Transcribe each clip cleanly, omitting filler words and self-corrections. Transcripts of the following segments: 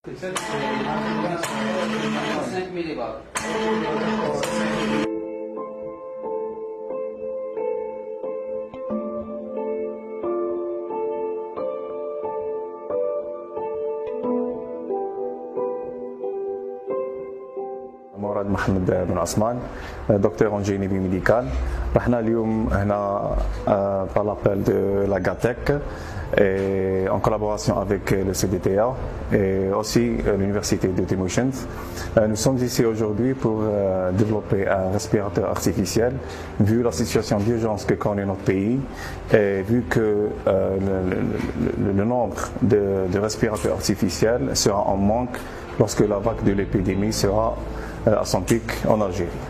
5 millibars. مراد محمد بن عثمان دكتور en génie biomédical. رحنا اليوم هنا par l'appel de la GATEC et en collaboration avec le CDTA et aussi l'université de Tübingen. Nous sommes ici aujourd'hui pour développer un respirateur artificiel vu la situation d'urgence que connaît notre pays et vu que le nombre de respirateurs artificiels sera en manque lorsque la vague de l'épidémie sera à son pic en Algérie.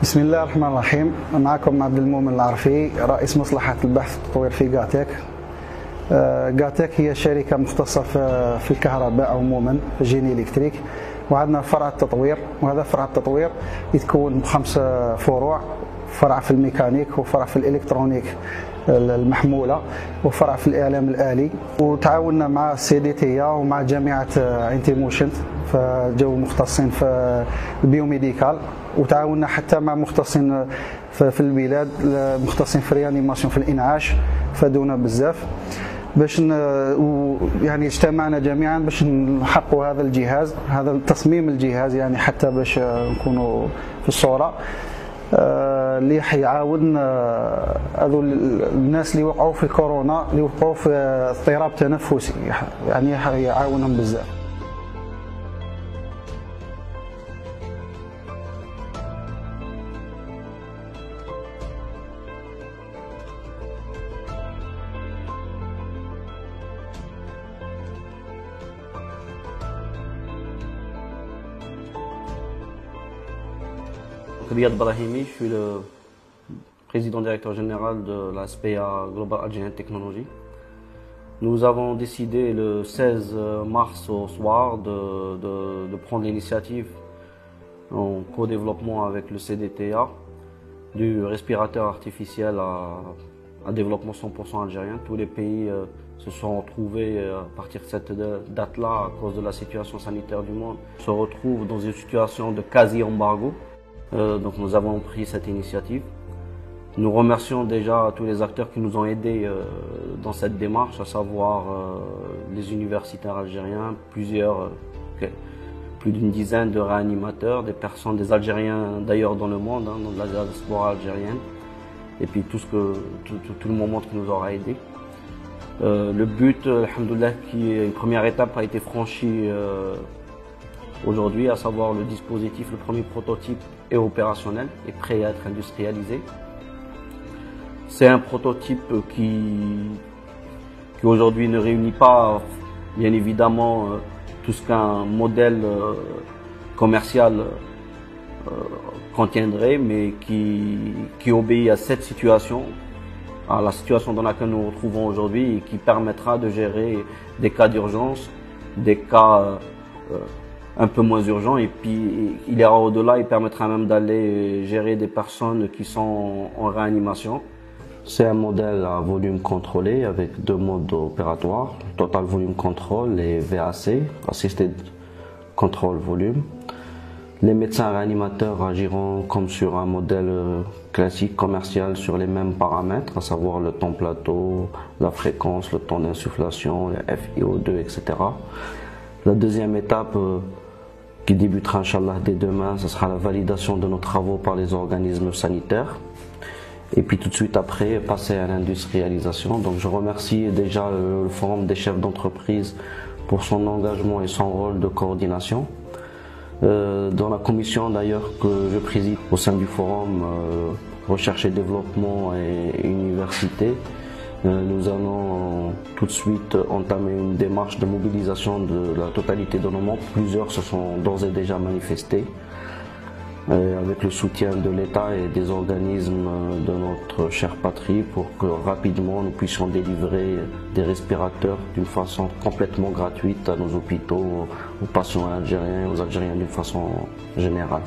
بسم الله الرحمن الرحيم. معكم عبد المؤمن العرفي رئيس مصلحة البحث والتطوير في غاتيك. غاتيك هي شركة مختصة في الكهرباء عموما في الجيني الكتريك، وعندنا فرع التطوير، وهذا فرع التطوير يتكون بخمس فروع: فرع في الميكانيك، وفرع في الإلكترونيك المحمولة، وفرع في الإعلام الآلي. وتعاوننا مع CDTA ومع جامعة عين تيموشنت فجو مختصين في البيوميديكال، وتعاوننا حتى مع مختصين في البلاد مختصين في ريانيماسيون في الإنعاش فادونا بزاف باش يعني اجتمعنا جميعا باش نحققوا هذا الجهاز، هذا تصميم الجهاز، يعني حتى باش نكونوا في الصورة اللي حيعاون هذو الناس اللي وقعوا في كورونا، اللي وقعوا في اضطراب تنفسي، يعني حيعاونهم بزاف. Riyad Brahimi, je suis le président directeur général de la SPA Global Algerian Technology. Nous avons décidé le 16 mars au soir de prendre l'initiative en co-développement avec le CDTA du respirateur artificiel à développement 100% algérien. Tous les pays se sont retrouvés à partir de cette date-là, à cause de la situation sanitaire du monde, se retrouvent dans une situation de quasi-embargo. Donc nous avons pris cette initiative. Nous remercions déjà tous les acteurs qui nous ont aidés dans cette démarche, à savoir les universitaires algériens, plus d'une dizaine de réanimateurs, des personnes, des Algériens d'ailleurs dans le monde, dans la diaspora algérienne, et puis tout le monde qui nous aura aidés. Le but, alhamdoulilah, une première étape a été franchie aujourd'hui, à savoir le dispositif, le premier prototype est opérationnel et prêt à être industrialisé. C'est un prototype qui aujourd'hui ne réunit pas, bien évidemment, tout ce qu'un modèle commercial contiendrait, mais qui obéit à cette situation, à la situation dans laquelle nous nous retrouvons aujourd'hui, et qui permettra de gérer des cas d'urgence, des cas un peu moins urgent, et puis il ira au-delà, il permettra même d'aller gérer des personnes qui sont en réanimation. C'est un modèle à volume contrôlé avec deux modes opératoires, Total Volume Control et VAC, Assisted Control Volume. Les médecins réanimateurs agiront comme sur un modèle classique commercial sur les mêmes paramètres, à savoir le temps plateau, la fréquence, le temps d'insufflation, le FiO2, etc. La deuxième étape qui débutera Inch'Allah dès demain, ce sera la validation de nos travaux par les organismes sanitaires. Et puis tout de suite après, passer à l'industrialisation. Donc je remercie déjà le Forum des chefs d'entreprise pour son engagement et son rôle de coordination. Dans la commission d'ailleurs que je préside au sein du Forum Recherche et Développement et Université, nous allons tout de suite entamer une démarche de mobilisation de la totalité de nos membres. Plusieurs se sont d'ores et déjà manifestés avec le soutien de l'État et des organismes de notre chère patrie pour que rapidement nous puissions délivrer des respirateurs d'une façon complètement gratuite à nos hôpitaux, aux patients algériens et aux Algériens d'une façon générale.